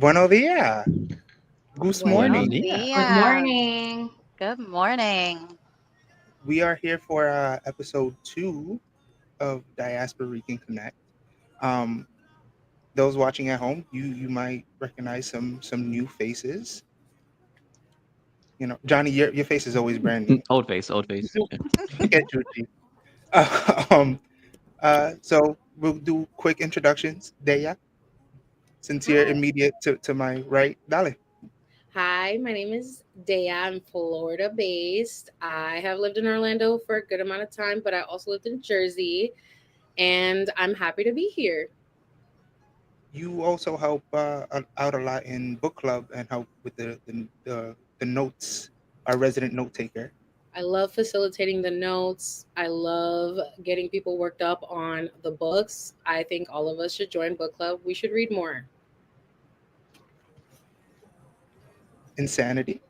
Buenos dias. Good Buenos morning. Good días. morning. Good morning. We are here for episode 2 of Diasporican Connect. Um, those watching at home, you might recognize some new faces. You know, Johnny, your face is always brand new. Old face. Yeah. Get your teeth. Um, so we'll do quick introductions. Deya, since you're Hi. immediate to my right, Dale. Hi, my name is Dea. I'm Florida based. I have lived in Orlando for a good amount of time, but I also lived in Jersey, and I'm happy to be here. You also help out a lot in book club and help with the notes. Our resident note taker. I love facilitating the notes. I love getting people worked up on the books. I think all of us should join book club. We should read more. Insanity.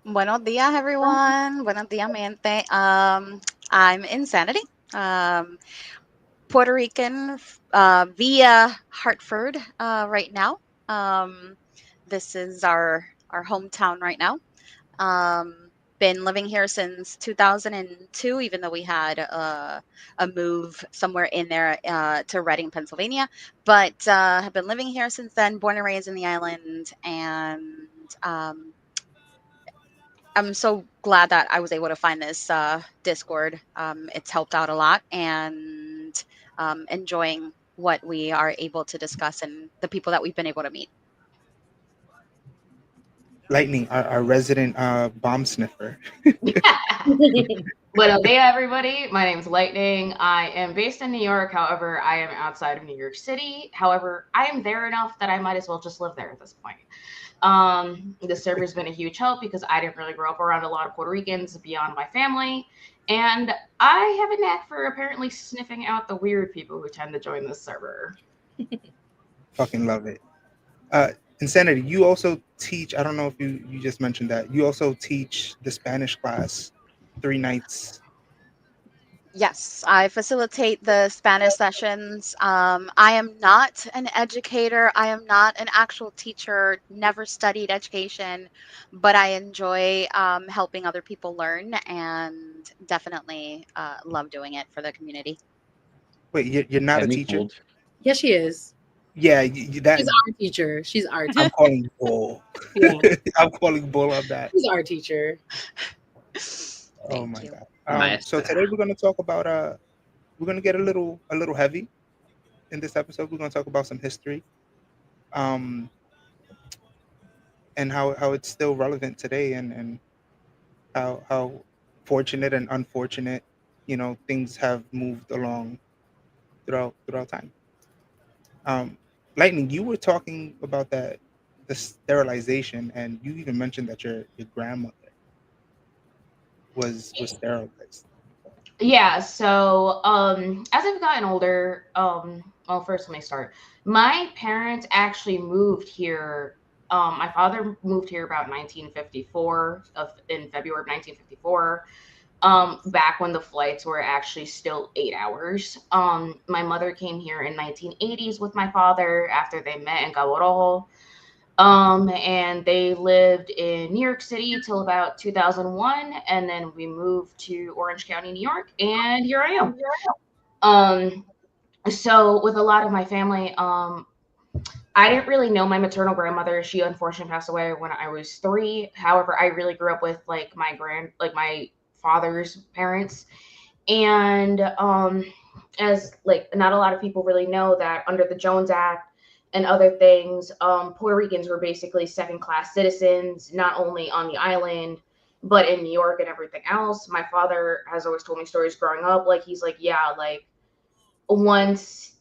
Buenos días, everyone. Buenos días, mi gente. I'm Insanity, um, Puerto Rican via Hartford right now. Um, this is our hometown right now. Been living here since 2002, even though we had a move somewhere in there to Reading, Pennsylvania. But have been living here since then, born and raised in the island. And I'm so glad that I was able to find this Discord. It's helped out a lot and enjoying what we are able to discuss and the people that we've been able to meet. Lightning, our resident bomb sniffer. Buenos dias, everybody. My name's Lightning. I am based in New York. However, I am outside of New York City. However, I am there enough that I might as well just live there at this point. The server's been a huge help because I didn't really grow up around a lot of Puerto Ricans beyond my family. And I have a knack for apparently sniffing out the weird people who tend to join this server. Fucking love it. Uh, Insanity, you also teach. I don't know if you just mentioned that. You also teach the Spanish class 3 nights. Yes, I facilitate the Spanish sessions. I am not an educator. I am not an actual teacher, never studied education, but I enjoy helping other people learn and definitely love doing it for the community. Wait, you're not a Had me teacher? fooled. Yes, she is. Yeah, that She's our teacher. She's our I'm teacher. calling bull. Yeah, I'm calling bull on that. she's our teacher. Oh Thank my you. god. So Maestra. today we're gonna talk about we're gonna get a little heavy in this episode. We're gonna talk about some history. Um, and how it's still relevant today, and how fortunate and unfortunate, things have moved along throughout time. Um, Lightning, you were talking about the sterilization, and you even mentioned that your grandmother was sterilized. Yeah, so as I've gotten older, well, first let me start. My parents actually moved here. My father moved here about 1954, in February of 1954. Back when the flights were actually still 8 hours. My mother came here in 1980s with my father after they met in Cabo Rojo. And they lived in New York City till about 2001, and then we moved to Orange County, New York, and here I am. Um, so with a lot of my family, I didn't really know my maternal grandmother. She unfortunately passed away when I was 3. However, I really grew up with like my father's parents, and as like not a lot of people really know that under the Jones Act and other things, Puerto Ricans were basically second class citizens, not only on the island but in New York and everything else. My father has always told me stories growing up. Like he's like, yeah, like once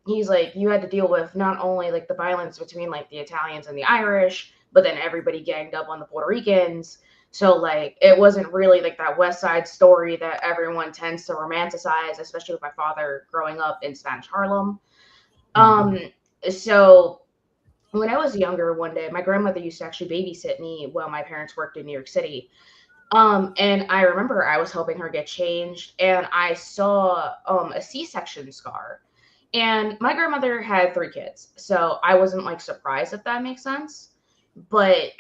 he's like you had to deal with not only like the violence between like the Italians and the Irish, but then everybody ganged up on the Puerto Ricans. So like it wasn't really like that West Side story that everyone tends to romanticize, especially with my father growing up in Spanish Harlem. Mhm. um so when I was younger, one day my grandmother used to actually babysit me while my parents worked in New York City. And I remember I was helping her get changed, and I saw a C-section scar. And my grandmother had 3 kids, so I wasn't like surprised, if that makes sense. But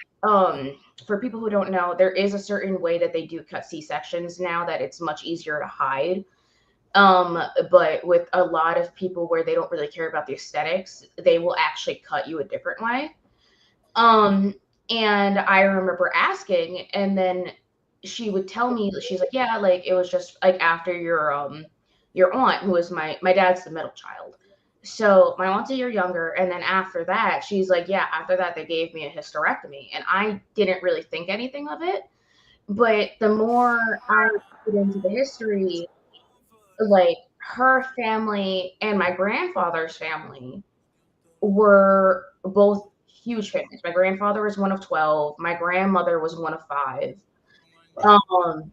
for people who don't know, there is a certain way that they do cut C-sections now that it's much easier to hide. Um, but with a lot of people where they don't really care about the aesthetics, they will actually cut you a different way. Um, and I remember asking, and then she would tell me, she's like, yeah, like it was just like after your aunt, who was my dad's the middle child. So my aunt's a year younger, and then after that, she's like, yeah, after that they gave me a hysterectomy, and I didn't really think anything of it. But the more I get into the history, like her family and my grandfather's family were both huge families. My grandfather was one of 12. My grandmother was one of 5. Wow. Um,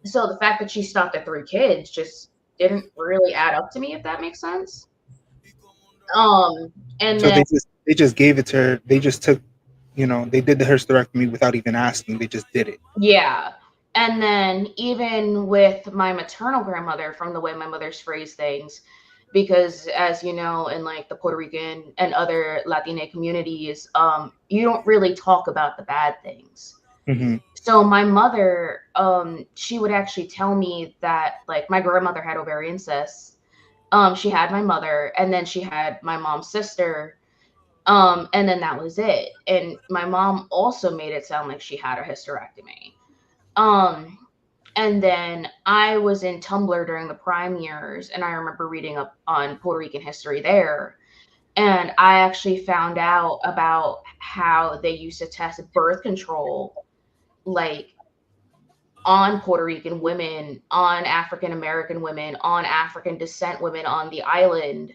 so the fact that she stopped at 3 kids just didn't really add up to me, if that makes sense. And So then they just gave it to her. They just took, they did the hysterectomy without even asking. They just did it. yeah, and then even with my maternal grandmother, from the way my mother's phrased things, because as you know, in like the Puerto Rican and other Latina communities, you don't really talk about the bad things. Hmm. So my mother, she would actually tell me that like my grandmother had ovarian cysts. She had my mother, and then she had my mom's sister, and then that was it. And my mom also made it sound like she had a hysterectomy. Um, and then I was in Tumblr during the prime years, and I remember reading up on Puerto Rican history there. And I actually found out about how they used to test birth control, like on Puerto Rican women, on African American women, on African descent women on the island,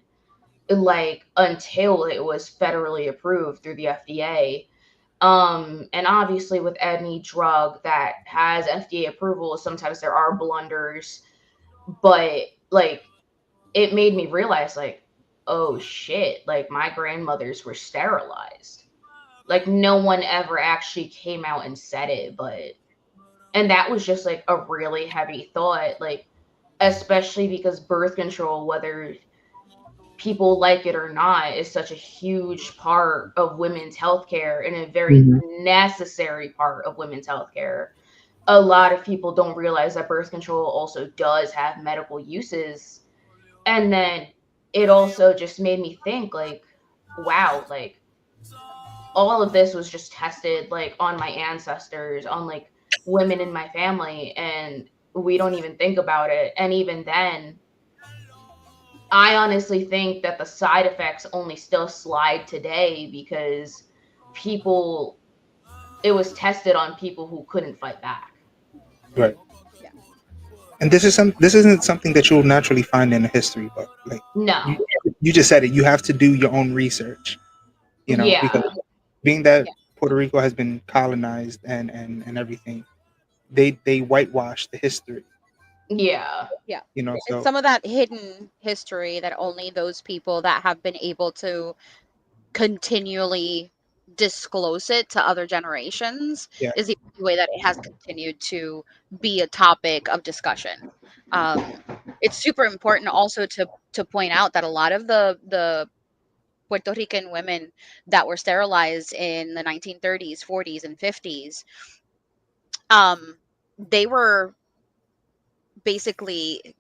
like until it was federally approved through the FDA. And obviously, with any drug that has FDA approval, sometimes there are blunders, but like it made me realize, like, oh shit, like my grandmothers were sterilized. Like, no one ever actually came out and said it, but and that was just like a really heavy thought, like, especially because birth control, whether people like it or not, is such a huge part of women's healthcare and a very Hmm. necessary part of women's healthcare. A lot of people don't realize that birth control also does have medical uses. And then it also just made me think, like, wow, like all of this was just tested like on my ancestors, on like women in my family, and we don't even think about it. And even then, I honestly think that the side effects only still slide today because people, it was tested on people who couldn't fight back. Right. Yeah. And this isn't something that you'll naturally find in a history book. Like you, No. you just said it. You have to do your own research. Yeah. Because being that Yeah. Puerto Rico has been colonized and everything, they whitewash the history. Yeah. Yeah. It's So some of that hidden history that only those people that have been able to continually disclose it to other generations yeah. is the only way that it has continued to be a topic of discussion. Um, it's super important also to point out that a lot of the Puerto Rican women that were sterilized in the 1930s, 40s, and 50s, um, they were basically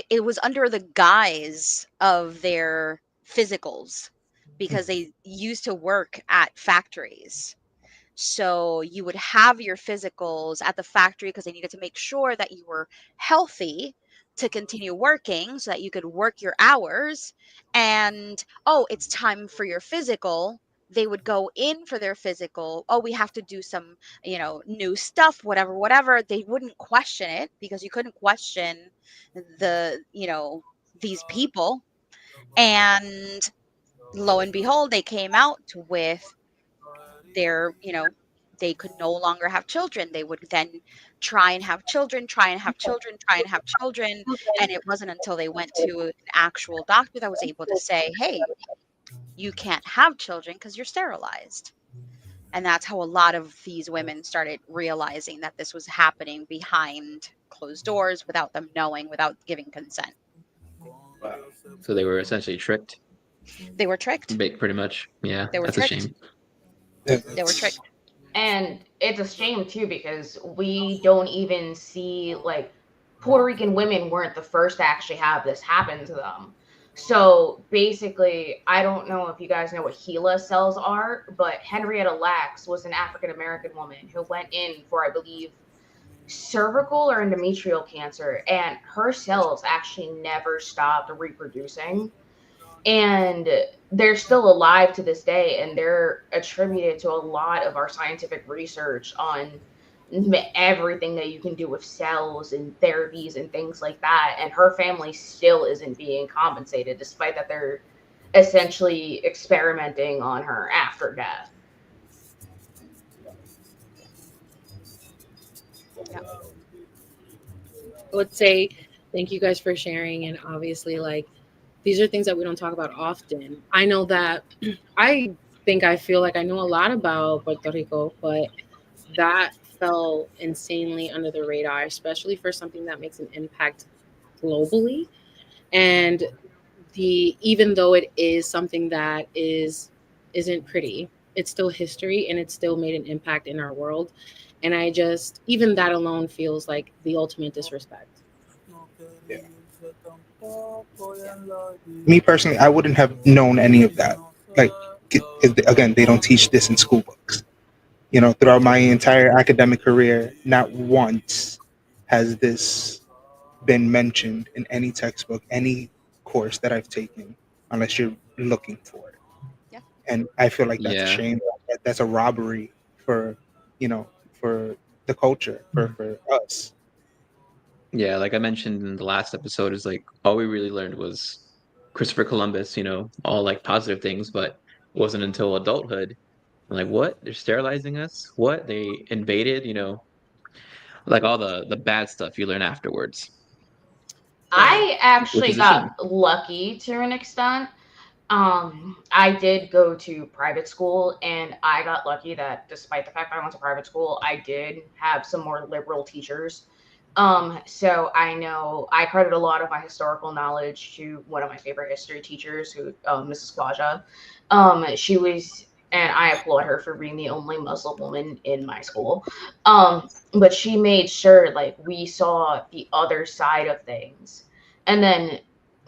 it was under the guise of their physicals because they used to work at factories. So you would have your physicals at the factory because they needed to make sure that you were healthy to continue working so that you could work your hours. And oh, it's time for your physical. They would go in for their physical. Oh, we have to do some, new stuff, whatever, whatever. They wouldn't question it because you couldn't question these people. And lo and behold, they came out with their, they could no longer have children. They would then try and have children, try and have children, try and have children. And it wasn't until they went to an actual doctor that was able to say, hey, you can't have children because you're sterilized. And that's how a lot of these women started realizing that this was happening behind closed doors without them knowing, without giving consent. Wow. So they were essentially tricked, They were tricked. pretty much. Yeah, They were that's a tricked. shame. They were tricked. And it's a shame too because we don't even see like Puerto Rican women weren't the first to actually have this happen to them. So basically, I don't know if you guys know what HeLa cells are, but Henrietta Lacks was an African American woman who went in for, I believe, cervical or endometrial cancer, and her cells actually never stopped reproducing. And they're still alive to this day, and they're attributed to a lot of our scientific research on everything that you can do with cells and therapies and things like that. And her family still isn't being compensated despite that they're essentially experimenting on her after death. Yeah. I would say thank you guys for sharing. And obviously, like, these are things that we don't talk about often. I know that I think I feel like I know a lot about Puerto Rico, but that fell insanely under the radar, especially for something that makes an impact globally. And the even though it is something that isn't pretty, it's still history and it still made an impact in our world. And I just even that alone feels like the ultimate disrespect. Yeah. Me personally, I wouldn't have known any of that. Like, again, they don't teach this in school books. Throughout my entire academic career, not once has this been mentioned in any textbook, any course that I've taken, unless you're looking for it. Yeah. And I feel like that's a Yeah, shame. That's a robbery for, for the culture, for us. yeah. Like I mentioned in the last episode, is like all we really learned was Christopher Columbus. All like positive things, but it wasn't until adulthood. I'm like, what? They're sterilizing us? What? They invaded? Like all the bad stuff you learn afterwards, I which actually is a shame. got lucky to an extent. I did go to private school, and I got lucky that despite the fact that I went to private school, I did have some more liberal teachers. So I know I credit a lot of my historical knowledge to one of my favorite history teachers, who Mrs. Quaja. She was, and I applaud her for being the only Muslim woman in my school. But she made sure like we saw the other side of things. And then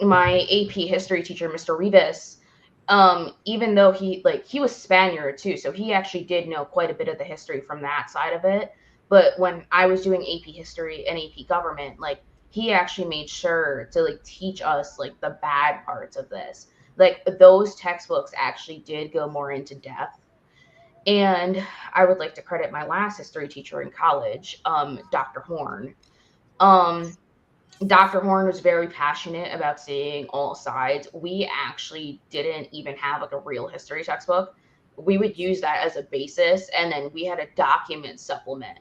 my AP history teacher, Mr. Rivas, even though he was Spaniard too, so he actually did know quite a bit of the history from that side of it. But when I was doing AP history and AP government, like he actually made sure to like teach us like the bad parts of this. Like those textbooks actually did go more into depth. And I would like to credit my last history teacher in college, Dr. Horn. Um, Dr. Horn was very passionate about seeing all sides. We actually didn't even have like a real history textbook. We would use that as a basis, and then we had a document supplement.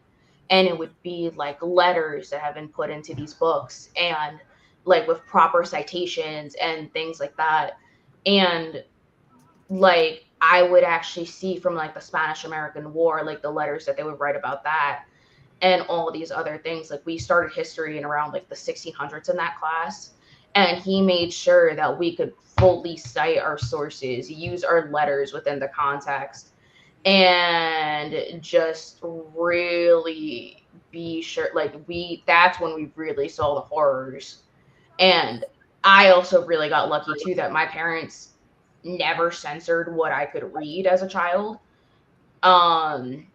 And it would be like letters that have been put into these books, and like with proper citations and things like that. And like I would actually see from like the Spanish American War, like the letters that they would write about that and all these other things. Like we started history in around like the 1600s in that class, and he made sure that we could fully cite our sources, use our letters within the context, and just really be sure like we that's when we really saw the horrors. And I also really got lucky too that my parents never censored what I could read as a child. Um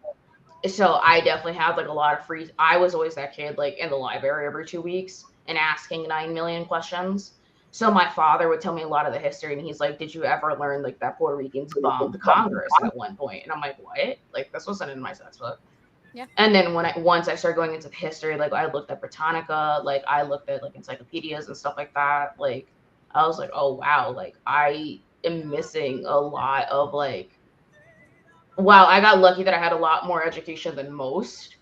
so I definitely had like a lot of free. I was always that kid like in the library every 2 weeks and asking 9 million questions. So my father would tell me a lot of the history, and he's like, "Did you ever learn like that Puerto Ricans bombed Congress at one point?" And I'm like, "What? Like this wasn't in my textbook." Yeah. And then once I started going into the history, like I looked at Britannica, like I looked at like encyclopedias and stuff like that. Like I was like, "Oh wow!" Like I am missing a lot of like. Wow, I got lucky that I had a lot more education than most.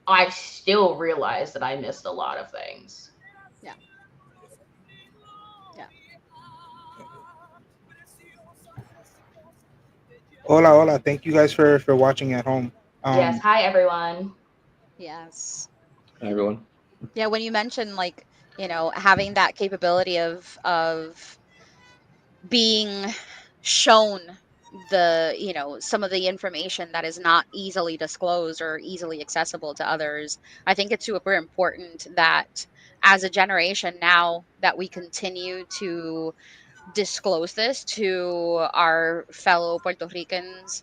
I still realized that I missed a lot of things. Yeah. Yeah. Hola, hola. Thank you guys for watching at home. Yes, hi everyone. Yes. Everyone. Yeah. When you mentioned like having that capability of being shown some of the information that is not easily disclosed or easily accessible to others. I think it's super important that as a generation now that we continue to disclose this to our fellow Puerto Ricans,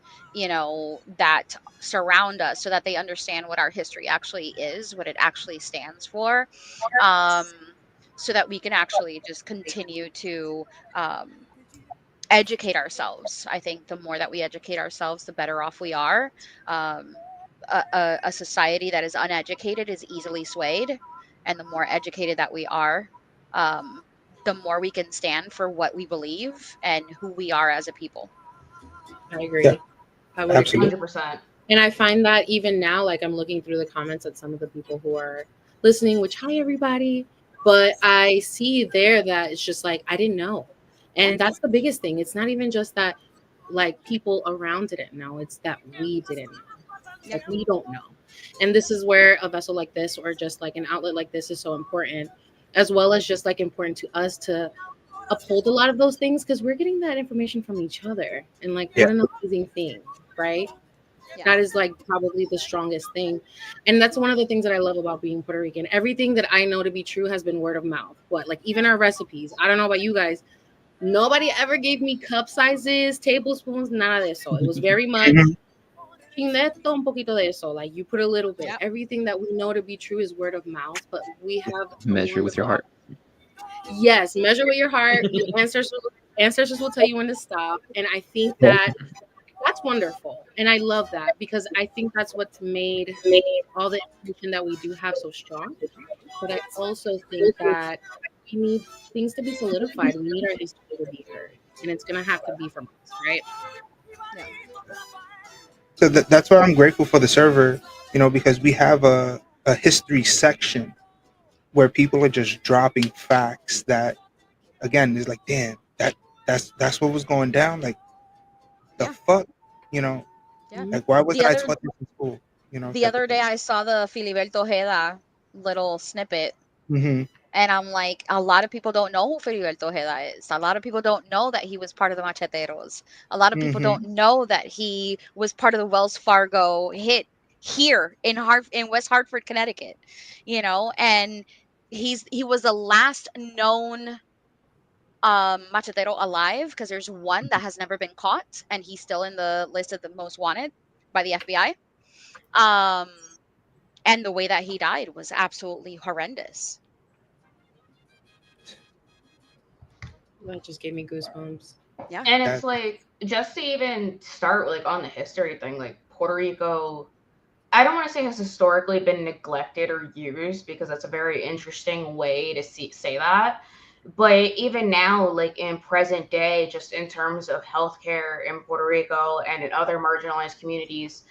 that surround us, so that they understand what our history actually is, what it actually stands for, um, so that we can actually just continue to um, educate ourselves. I think the more that we educate ourselves, the better off we are. Um, a society that is uneducated is easily swayed, and the more educated that we are, um, the more we can stand for what we believe and who we are as a people. I Yeah, agree. I would agree. absolutely. 100%. And I find that even now, like I'm looking through the comments at some of the people who are listening, which hi everybody. But I see there that it's just like I didn't know. Yeah, And that's the biggest thing. It's not even just that like people around didn't know, it's that we didn't know. yeah, Like we don't know. And this is where a vessel like this or just like an outlet like this is so important, as well as just like important to us to uphold a lot of those things because we're getting that information from each other. And like Yeah, what an amazing thing, right? yeah, That is like probably the strongest thing. And that's one of the things that I love about being Puerto Rican. Everything that I know to be true has been word of mouth. What, like even our recipes. I don't know about you guys. Nobody ever gave me cup sizes, tablespoons, nada de eso. It was very much Mhm. chin de esto, un poquito de eso. Like you put a little bit. yeah, Everything that we know to be true is word of mouth, but we have a Measure with your wonderful. heart. Yes, measure with your heart. Your ancestors will tell you when to stop. And I think that that's wonderful. And I love that because I think that's what's made all the information that we do have so strong. But I also think that we need things to be solidified. We need our history to be heard. And it's going to have to be from us, right? yeah, So that's why I'm grateful for the server, because we have a history section where people are just dropping facts that, again, is like, damn, that's what was going down. Like, the yeah, fuck, you know, yeah. like, why The wasn't I other taught this in school, the type of other day thing. I saw the Filiberto Ojeda little snippet. Hmm. And I'm like, a lot of people don't know who Filiberto Ojeda is. A lot of people don't know that he was part of the Macheteros. A lot of people don't Hmm. know that he was part of the Wells Fargo hit here in West Hartford, Connecticut. And he was the last known machetero alive, because there's one that has never been caught, and he's still in the list of the most wanted by the FBI. Um, and the way that he died was absolutely horrendous. That just gave me goosebumps. Yeah, And it's That like, just to even start like on the history thing, like Puerto Rico, I don't want to say has historically been neglected or used, because that's a very interesting way to say that. But even now, like in present day, just in terms of healthcare in Puerto Rico and in other marginalized communities,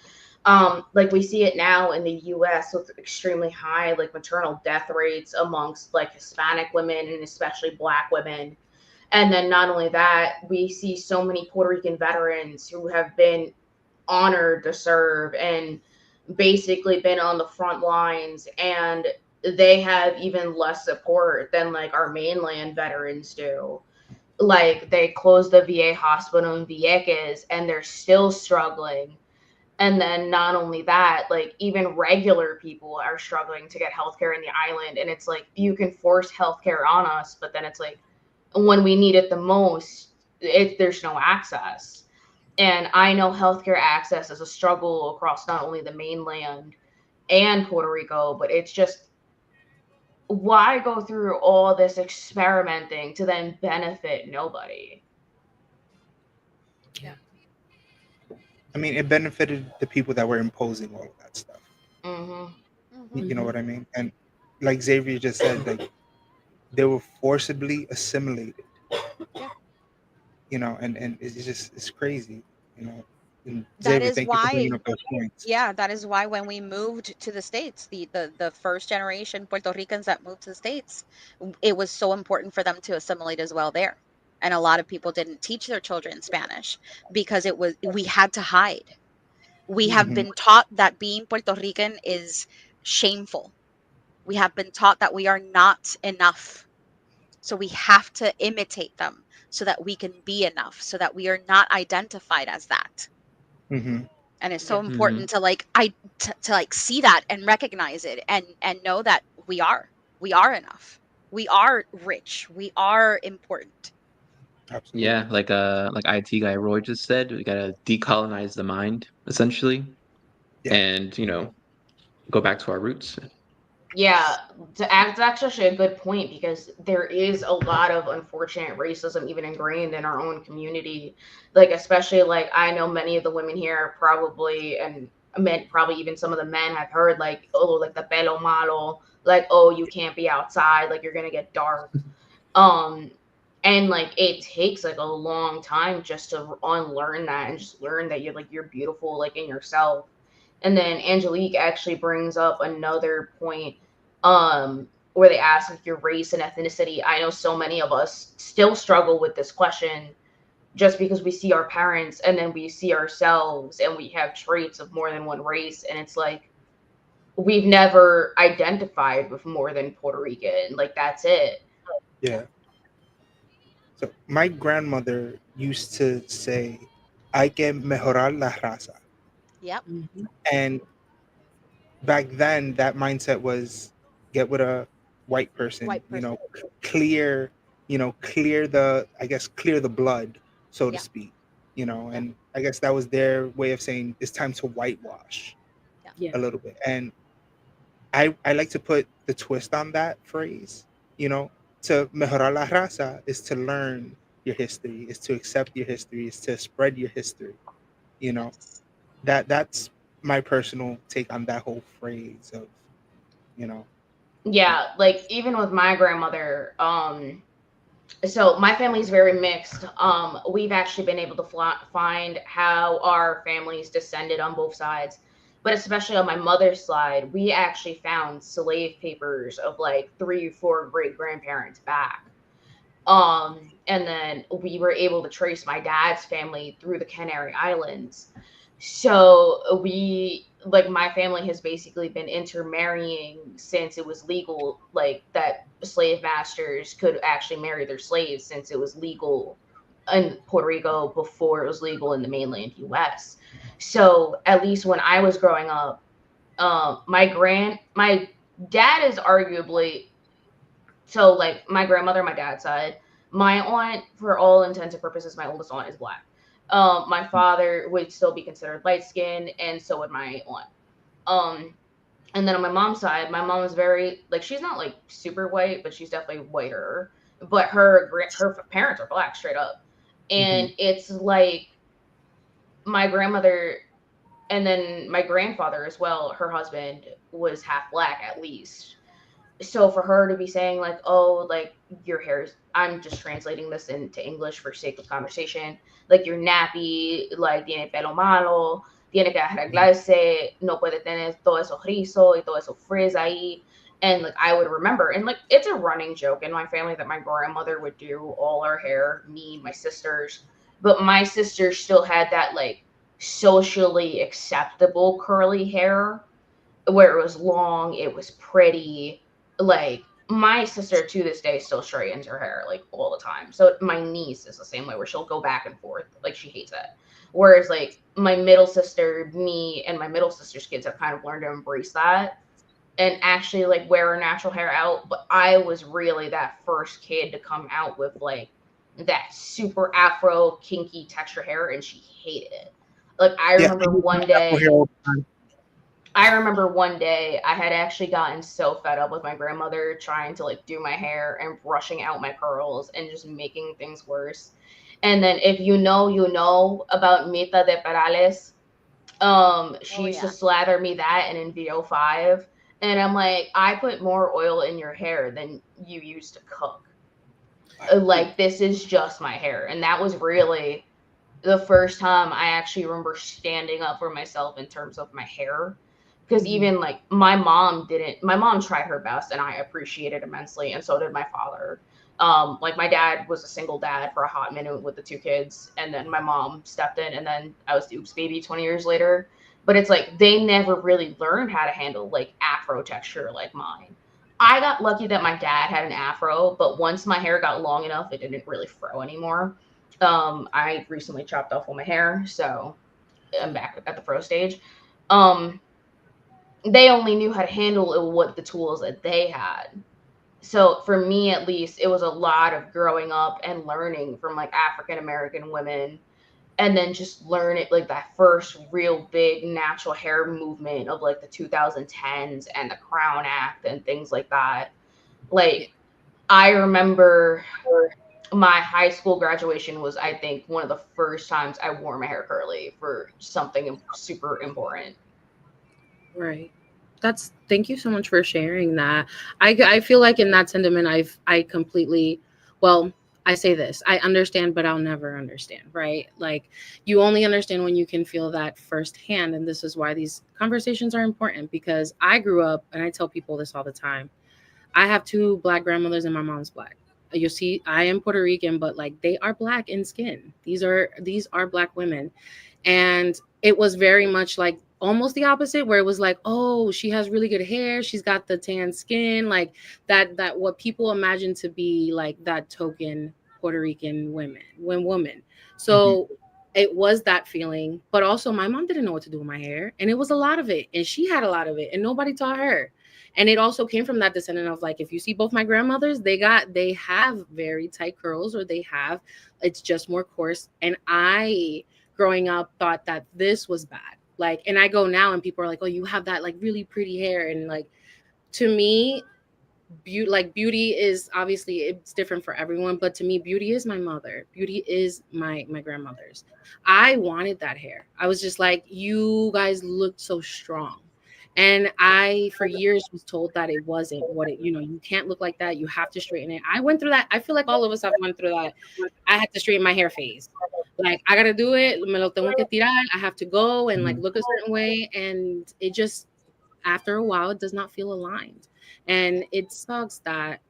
like we see it now in the US with extremely high like maternal death rates amongst like Hispanic women and especially Black women. And then not only that, we see so many Puerto Rican veterans who have been honored to serve and basically been on the front lines, and they have even less support than like our mainland veterans do. Like they closed the VA hospital in Vieques and they're still struggling. And then not only that, like even regular people are struggling to get healthcare in the island. And it's like you can force healthcare on us, but then it's like when we need it the most, there's no access. And I know healthcare access is a struggle across not only the mainland and Puerto Rico, but it's just, why go through all this experimenting to then benefit nobody? yeah, I mean, it benefited the people that were imposing all of that stuff. Hmm. hmm, You know Hmm. what I mean? And like Xavier just said, like, they were forcibly assimilated. yeah. And it's crazy. You know, and That Xavier, is thank you for bringing why, up those points. yeah, that is why when we moved to the States, the first generation Puerto Ricans that moved to the States, it was so important for them to assimilate as well there. And a lot of people didn't teach their children Spanish because we had to hide. We have Hmm. been taught that being Puerto Rican is shameful. We have been taught that we are not enough. So we have to imitate them so that we can be enough, so that we are not identified as that. Mm-hmm. And it's so Yeah. important to like see that and recognize it, and know that we are enough. We are rich. We are important. Yeah, Absolutely. like IT guy Roy just said, we gotta decolonize the mind, essentially, Yeah. and go back to our roots. Yeah, that's actually a good point because there is a lot of unfortunate racism even ingrained in our own community. Like, especially like I know many of the women here probably, and men probably even some of the men have heard like, oh, like the pelo malo, like, oh, you can't be outside, like you're gonna get dark. Um, and like it takes like a long time just to unlearn that and just learn that you're beautiful like in yourself. And then Angelique actually brings up another point, where they ask like your race and ethnicity. I know so many of us still struggle with this question just because we see our parents and then we see ourselves and we have traits of more than one race, and it's like we've never identified with more than Puerto Rican. Like that's it. Yeah. So my grandmother used to say, "Hay que mejorar la raza," Yep. Mhm. and back then that mindset was get with a white person, White person. clear, clear the, I guess, clear the blood, so to Yep. speak, Yep. and I guess that was their way of saying it's time to whitewash Yep. Yeah. a little bit. And I like to put the twist on that phrase, you know, to mejorar la raza is to learn your history, is to accept your history, is to spread your history, you know. Yes. That's my personal take on that whole phrase of, you know, uh, Yeah, like even with my grandmother, so my family's very mixed. We've actually been able to find how our families descended on both sides, but especially on my mother's side, we actually found slave papers of like 3 or 4 great grandparents back. And then we were able to trace my dad's family through the Canary Islands. So we, like, my family has basically been intermarrying since it was legal, like, that slave masters could actually marry their slaves since it was legal in Puerto Rico before it was legal in the mainland US. So at least when I was growing up, my dad is arguably, so like my grandmother, my dad's side, my aunt, for all intents and purposes, my oldest aunt is black. My father would still be considered light skinned, and so would my aunt. Um, and then on my mom's side, my mom is very like she's not like super white, but she's definitely whiter. But her parents are black straight up, mhm. and it's like my grandmother and then my grandfather as well. Her husband was half black at least, so for her to be saying like, oh, like your hair's, I'm just translating this into English for sake of conversation, like you're nappy, like tiene pelo malo, tiene que arreglarse, no puede tener todo eso rizo y todo eso frizz ahí. And like I would remember, and like it's a running joke in my family that my grandmother would do all our hair, me, my sisters, but my sister still had that like socially acceptable curly hair where it was long, it was pretty. Like my sister to this day still straightens her hair like all the time. So my niece is the same way where she'll go back and forth. Like she hates it. Whereas like my middle sister, me and my middle sister's kids have kind of learned to embrace that and actually like wear her natural hair out. But I was really that first kid to come out with like that super afro kinky texture hair and she hated it. Like Yeah, I use my Apple hair all the time. I remember one day I had actually gotten so fed up with my grandmother trying to like do my hair and brushing out my curls and just making things worse. And then if you know, you know about Mita de Perales. Oh She used to yeah. slather me that in VO5. And I'm like, I put more oil in your hair than you used to cook. Like this is just my hair. And that was really the first time I actually remember standing up for myself in terms of my hair. Because Mhm. even like my mom tried her best and I appreciated immensely, and so did my father. Like my dad was a single dad for a hot minute with the 2 kids, and then my mom stepped in, and then I was the oops baby 20 years later. But it's like they never really learned how to handle like afro texture like mine. I got lucky that my dad had an afro, but once my hair got long enough, it didn't really fro anymore. I recently chopped off all my hair, so I'm back at the fro stage. Um, they only knew how to handle it with the tools that they had. So for me, at least, it was a lot of growing up and learning from like African American women, and then just learn it like that first real big natural hair movement of like the 2010s and the Crown Act and things like that. Like, I remember my high school graduation was, I think, one of the first times I wore my hair curly for something super important. Right. That's thank you so much for sharing that. I feel like in that sentiment I completely, well, I say this. I understand, but I'll never understand, right? Like, you only understand when you can feel that firsthand, and this is why these conversations are important, because I grew up, and I tell people this all the time. I have two black grandmothers and my mom's black. You see, I am Puerto Rican, but like they are black in skin. These are black women. And it was very much like almost the opposite, where it was like, oh, she has really good hair, she's got the tan skin, like that what people imagine to be like that token Puerto Rican woman. Hmm. So it was that feeling, but also my mom didn't know what to do with my hair, and it was a lot of it, and she had a lot of it, and nobody taught her. And it also came from that descendant of like, if you see both my grandmothers, they have very tight curls, or they have, it's just more coarse. And I, growing up, thought that this was bad. Like, and I go now and people are like, oh, you have that like really pretty hair. And like, to me, beauty is obviously, it's different for everyone, but to me, beauty is my mother. Beauty is my grandmother's. I wanted that hair. I was just like, you guys looked so strong. And I, for years, was told that it wasn't what it, you can't look like that. You have to straighten it. I went through that. I feel like all of us have went through that. I had to straighten my hair phase. Like, I gotta do it. Me lo tengo que tirar. I have to go and like Hmm. look a certain way. And it just, after a while, it does not feel aligned. And it sucks that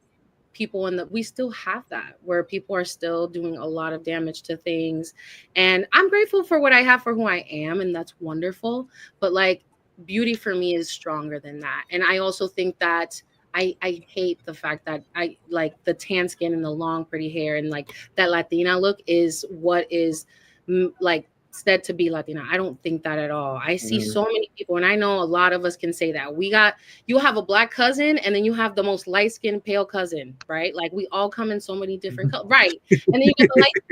people in the we still have that, where people are still doing a lot of damage to things. And I'm grateful for what I have, for who I am, and that's wonderful. But like, beauty for me is stronger than that. And I also think that I hate the fact that I like the tan skin and the long pretty hair, and like that Latina look is what is like said to be Latina. I don't think that at all. I see Mhm. so many people, and I know a lot of us can say that. You have a black cousin, and then you have the most light skinned pale cousin, right? Like, we all come in so many different colors, right? And then you get the light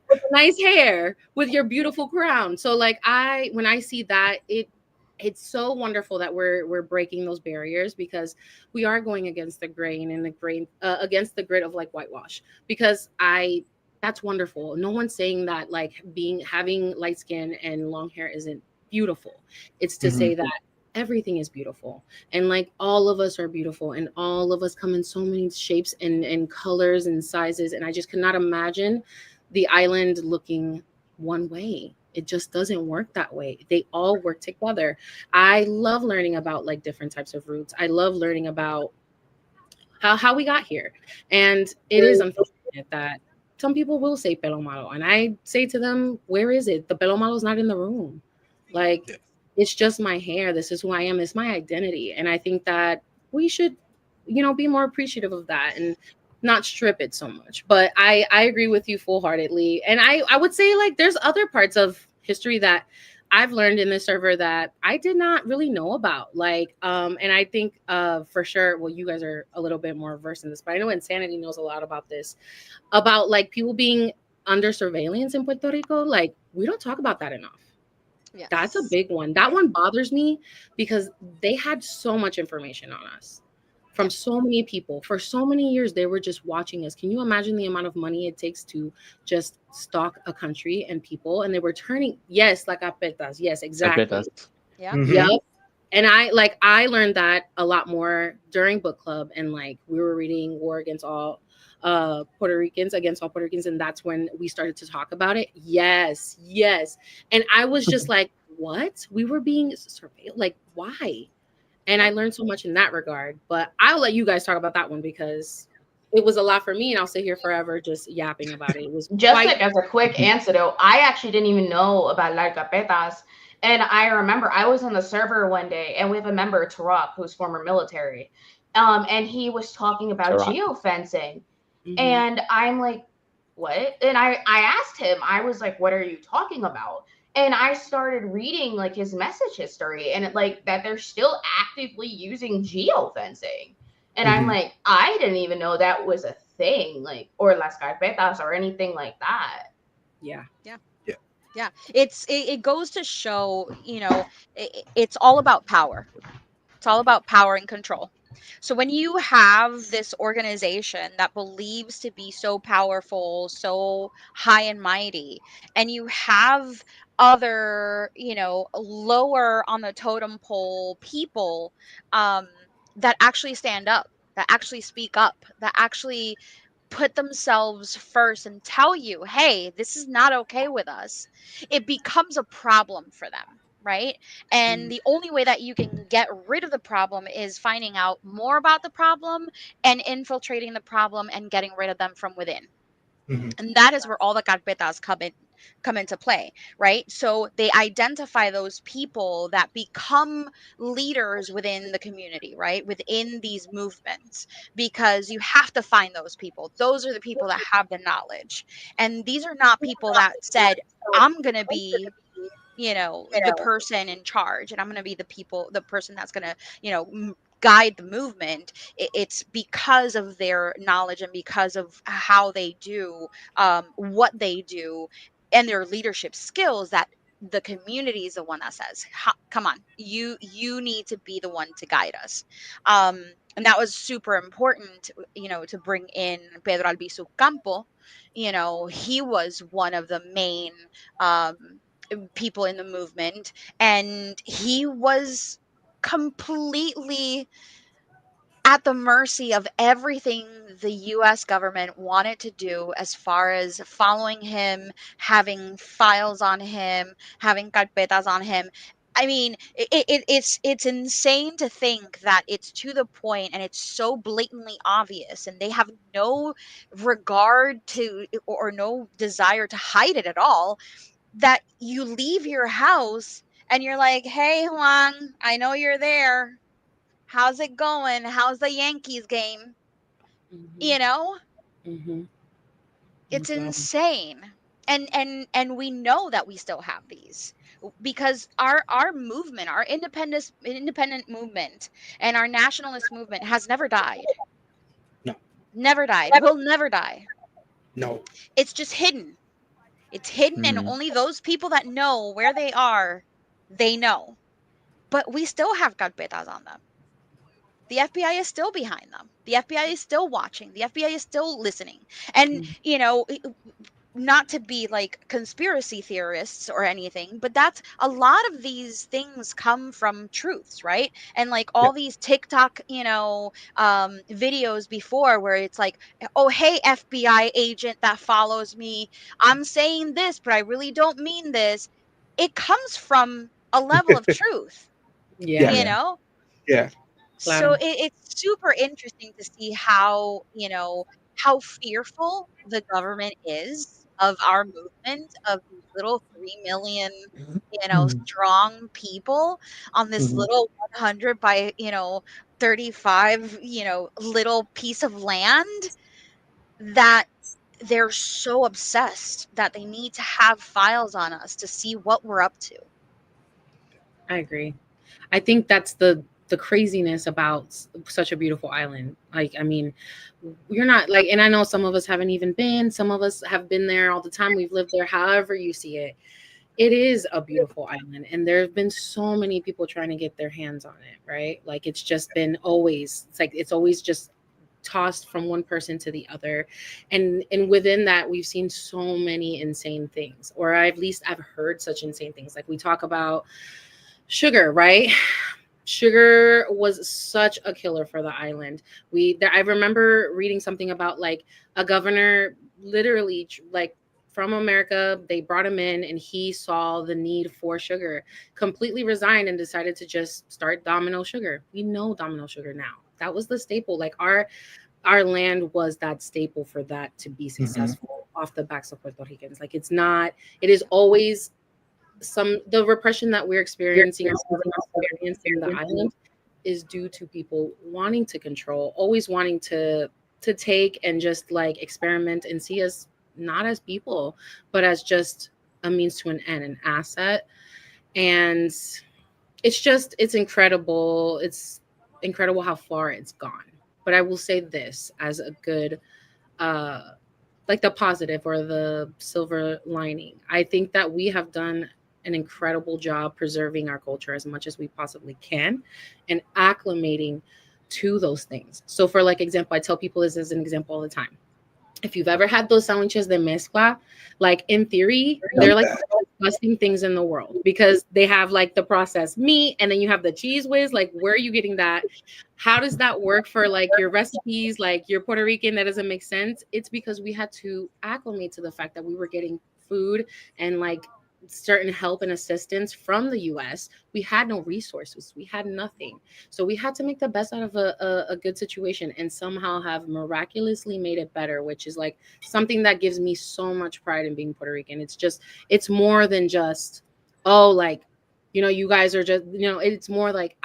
with the nice hair with your beautiful crown. So like, when I see that, it's so wonderful that we're breaking those barriers, because we are going against the grain, and the grain against the grid of like whitewash. Because I That's wonderful. No one's saying that like having light skin and long hair isn't beautiful. It's to Hmm. say that everything is beautiful, and like all of us are beautiful, and all of us come in so many shapes and colors and sizes. And I just cannot imagine the island looking one way. It just doesn't work that way. They all work together. I love learning about like different types of roots. I love learning about how we got here. And it is unfortunate that some people will say pelo malo. And I say to them, where is it? The pelo malo is not in the room. Like, Yeah. it's just my hair. This is who I am. It's my identity. And I think that we should, be more appreciative of that and not strip it so much. But I agree with you full heartedly. And I would say like there's other parts of history that I've learned in this server that I did not really know about. Like, and I think for sure, well, you guys are a little bit more versed in this, but I know Insanity knows a lot about this, about like people being under surveillance in Puerto Rico. Like, we don't talk about that enough. That's a Yes. big one. That one bothers me, because they had so much information on us from Yep. so many people for so many years. They were just watching us. Can you imagine the amount of money it takes to just stalk a country and people? And they were turning, yes, like apetas. Yes, exactly. Secretas. Yeah. Yep. Hmm. And I learned that a lot more during book club, and like we were reading War Against All Puerto Ricans, Against All Puerto Ricans, and that's when we started to talk about it. Yes, yes. And I was just like, what? We were being surveilled? Like, why? And I Yep. learned so much in that regard. But I'll let you guys talk about that one, because it was a lot for me, and I'll sit here forever just yapping about it. It was Just quite like as a quick antidote, I actually didn't even know about las carpetas. And I remember I was on the server one day, and we have a member, Tarok, who's former military. and he was talking about Toronto. geofencing, Mhm. and I'm like, what? And I asked him, I was like, what are you talking about? And I started reading like his message history, and it like that they're still actively using geofencing. And I'm Mhm. like, I didn't even know that was a thing, like, or las carpetas or anything like that. Yeah. Yeah. Yeah, it goes to show, it's all about power. It's all about power and control. So when you have this organization that believes to be so powerful, so high and mighty, and you have other, lower on the totem pole people, um, that actually stand up, that actually speak up, that actually put themselves first and tell you, hey, this is not okay with us, it becomes a problem for them, right? And the only way that you can get rid of the problem is finding out more about the problem and infiltrating the problem and getting rid of them from within. Mhm. And that is where all the carpetas come into play, right? So they identify those people that become leaders within the community, right? Within these movements, because you have to find those people. Those are the people that have the knowledge. And these are not people that said, I'm going to be, the person in charge, and I'm going to be the person that's going to, guide the movement. It's because of their knowledge and because of how they do, what they do, and their leadership skills, that the community is the one that says, come on, you need to be the one to guide us. And that was super important, to bring in Pedro Albizu Campo. He was one of the main, um, people in the movement, and he was completely at the mercy of everything the US government wanted to do, as far as following him, having files on him, having carpetas on him. I mean, it's insane to think that it's to the point and it's so blatantly obvious, and they have no regard to, or no desire to hide it at all, that you leave your house and you're like, hey, Juan, I know you're there. How's it going? How's the Yankees game? Mhm. You know, Mhm. it's That's wild. insane. And we know that we still have these, because our movement, our independent movement, and our nationalist movement has never died. No. Never died. Will never die. No. It's just hidden. It's hidden, and Mhm. only those people that know where they are, they know. But we still have carpetas on them. The FBI is still behind them. The FBI is still watching. The FBI is still listening. And, Mhm. not to be like conspiracy theorists or anything, but that's a lot of these things come from truths, right? And like Yeah. all these TikTok, videos before, where it's like, oh, hey, FBI agent that follows me, I'm saying this, but I really don't mean this. It comes from a level of truth, Yeah. you Yes. Yeah. know? Yeah. So Claro. it's super interesting to see how fearful the government is of our movement, of these little 3 million, Mhm. strong people on this Mhm. little 100 by 35 little piece of land, that they're so obsessed that they need to have files on us to see what we're up to. I agree. I think that's the craziness about such a beautiful island. Like, I mean, you're not like, and I know some of us haven't even been. Some of us have been there all the time. We've lived there. However you see it, it is a beautiful island, and there have been so many people trying to get their hands on it. Right? Like, it's just been always. It's like it's always just tossed from one person to the other, and within that we've seen so many insane things, or at least I've heard such insane things. Like, we talk about sugar, right? Sugar was such a killer for the island. I remember reading something about like a governor literally like from America, they brought him in and he saw the need for sugar, completely resigned and decided to just start Domino Sugar. We know Domino Sugar now. That was the staple. Like, our land was that staple for that to be Mhm. successful off the backs of Puerto Ricans. Like, it's not, it is always the repression that we're experiencing or have experienced in the island is due to people wanting to control, always wanting to take and just like experiment and see us not as people, but as just a means to an end, an asset. And it's incredible. It's incredible how far it's gone. But I will say this as a good uh like the positive or the silver lining. I think that we have done an incredible job preserving our culture as much as we possibly can and acclimating to those things. So for like example, I tell people this as an example all the time. If you've ever had those sandwiches de mezcla, like in theory, they're Love like that. the most disgusting things in the world because they have like the processed meat and then you have the cheese whiz. Like, where are you getting that? How does that work for like your recipes? Like, you're Puerto Rican, that doesn't make sense. It's because we had to acclimate to the fact that we were getting food and like certain help and assistance from the US. We had no resources, we had nothing. So we had to make the best out of a good situation and somehow have miraculously made it better, which is like something that gives me so much pride in being Puerto Rican. It's just, it's more than just, oh, like, you know, you guys are just, you know, it's more like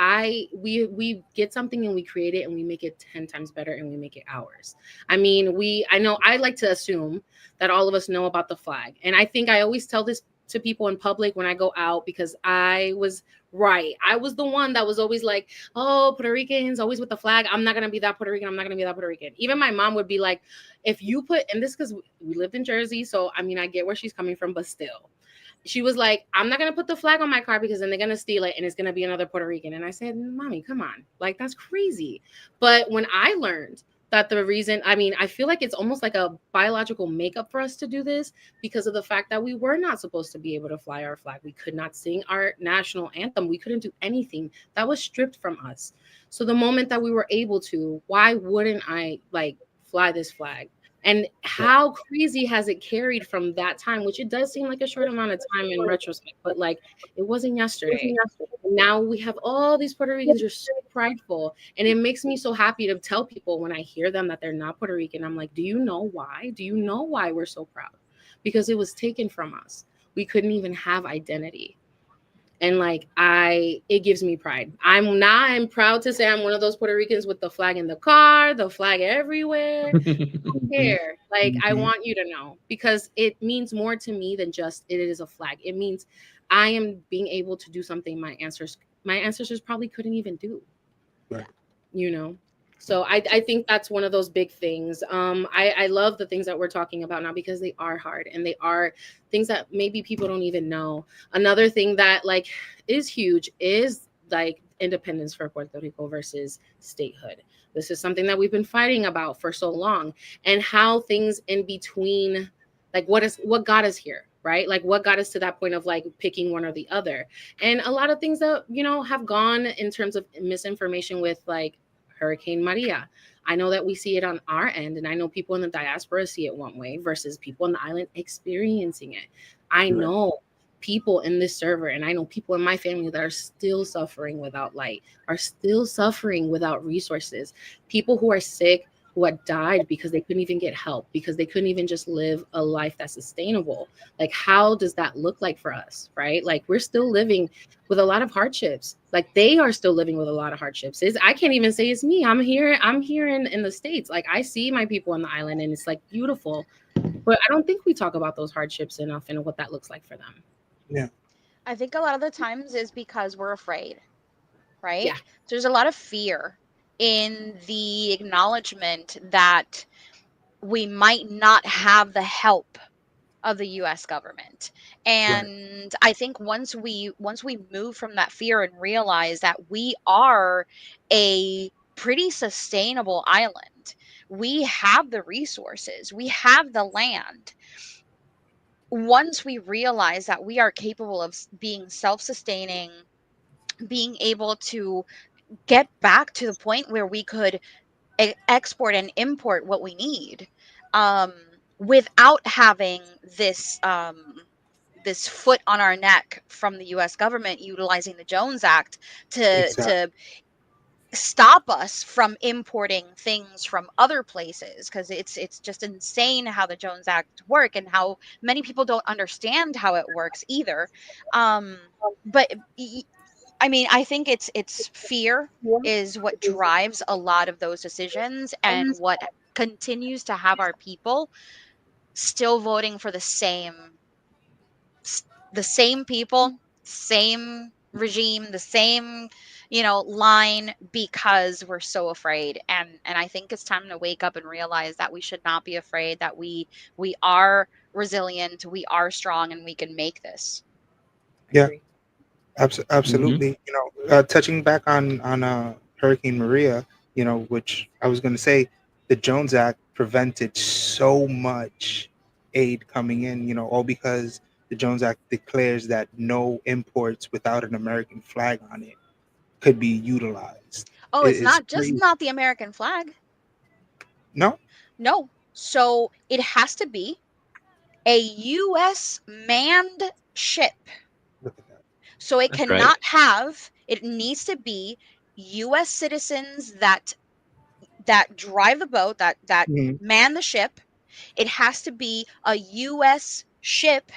we get something and we create it and we make it 10 times better and we make it ours. I mean, I know I like to assume that all of us know about the flag. And I think I always tell this to people in public when I go out because I was right. I was the one that was always like, oh, Puerto Ricans always with the flag. I'm not going to be that Puerto Rican. I'm not going to be that Puerto Rican. Even my mom would be like, if you put, and this because we lived in Jersey. So, I mean, I get where she's coming from, but still. She was like, I'm not going to put the flag on my car because then they're going to steal it and it's going to be another Puerto Rican. And I said, Mommy, come on. Like, that's crazy. But when I learned that the reason, I mean, I feel like it's almost like a biological makeup for us to do this because of the fact that we were not supposed to be able to fly our flag. We could not sing our national anthem. We couldn't do anything. That was stripped from us. So the moment that we were able to, why wouldn't I like fly this flag? And Right. how crazy has it carried from that time, which it does seem like a short amount of time in retrospect, but like it wasn't yesterday. Now we have all these Puerto Ricans are so prideful. And it makes me so happy to tell people when I hear them that they're not Puerto Rican. I'm like, do you know why? Do you know why we're so proud? Because it was taken from us. We couldn't even have identity. And like it gives me pride. I'm proud to say I'm one of those Puerto Ricans with the flag in the car, the flag everywhere. Mhm. Care. Like, I Mhm. want you to know because it means more to me than just it is a flag. It means I am being able to do something my ancestors probably couldn't even do, Right. you know. So I think that's one of those big things. I love the things that we're talking about now because they are hard and they are things that maybe people don't even know. Another thing that like is huge is like independence for Puerto Rico versus statehood. This is something that we've been fighting about for so long, and how things in between, like what got us here, right? Like what got us to that point of like picking one or the other, and a lot of things that have gone in terms of misinformation with like Hurricane Maria. I know that we see it on our end, and I know people in the diaspora see it one way versus people on the island experiencing it. I Right. know people in this server, and I know people in my family that are still suffering without light, are still suffering without resources. People who are sick, who had died because they couldn't even get help, because they couldn't even just live a life that's sustainable. Like, how does that look like for us, right? Like, we're still living with a lot of hardships. Like they are still living with a lot of hardships. I can't even say it's me. I'm here in the States. Like I see my people on the island and it's like beautiful. But I don't think we talk about those hardships enough and what that looks like for them. Yeah. I think a lot of the times is because we're afraid, right? Yeah. So there's a lot of fear in the acknowledgement that we might not have the help of the US government. Right. And I think once we move from that fear and realize that we are a pretty sustainable island. We have the resources, we have the land. Once we realize that we are capable of being self-sustaining, being able to get back to the point where we could export and import what we need, um, without having this foot on our neck from the U.S. government utilizing the Jones Act Exactly. to stop us from importing things from other places, because it's just insane how the Jones Act work and how many people don't understand how it works either. Um, but I mean, I think it's fear is what drives a lot of those decisions, and what continues to have our people still voting for the same people, same regime, the same, line, because we're so afraid. And I think it's time to wake up and realize that we should not be afraid, that we are resilient, we are strong, and we can make this. Yeah, Agree. Hmm. absolutely. Touching back on Hurricane Maria, which I was going to say, the Jones Act prevented so much aid coming in. All because the Jones Act declares that no imports without an American flag on it could be utilized. Oh, it's It's not just crazy. not the American flag. No, No. So it has to be a US manned ship. look at that. So That's right. it needs to be US citizens that drive the boat, that Mhm. man the ship. It has to be a US ship,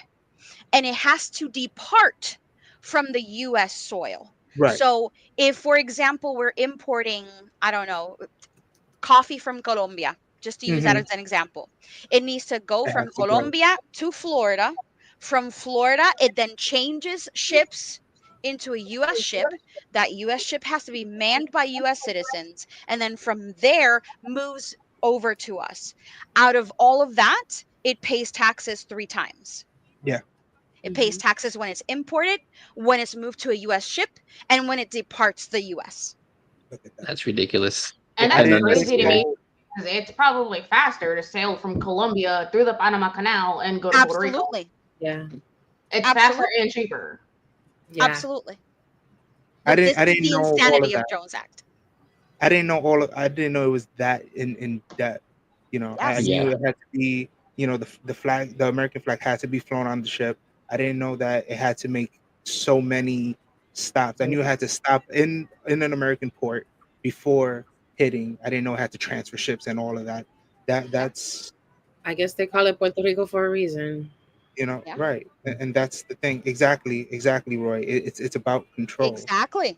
and it has to depart from the US soil. Right. So if, for example, we're importing, I don't know, coffee from Colombia, just to use that Hmm. as an example. It needs to go It from has to go. Colombia to Florida. From Florida, it then changes ships into a US ship. That US ship has to be manned by US citizens. And then from there, moves over to us. Out of all of that, it pays taxes 3 times. Yeah. It pays Hmm. taxes when it's imported, when it's moved to a US ship, and when it departs the US. Look at that. That's ridiculous And I that's and didn't crazy to me unnecessary. know. because it's probably faster to sail from Colombia through the Panama Canal and go to Puerto Rico. Absolutely. Yeah. It's faster Absolutely. and cheaper. Yeah. Absolutely. I But didn't. this I is didn't the know all of insanity of that. Jones Act. I didn't know it was that in depth. I Yes. knew Yeah. it had to be. The flag, the American flag, had to be flown on the ship. I didn't know that it had to make so many stops. I knew it had to stop in an American port before hitting. I didn't know it had to transfer ships and all of that. Yeah. That's I guess they call it Puerto Rico for a reason. Yeah. right, and that's the thing. Exactly, Roy. It's about control. Exactly.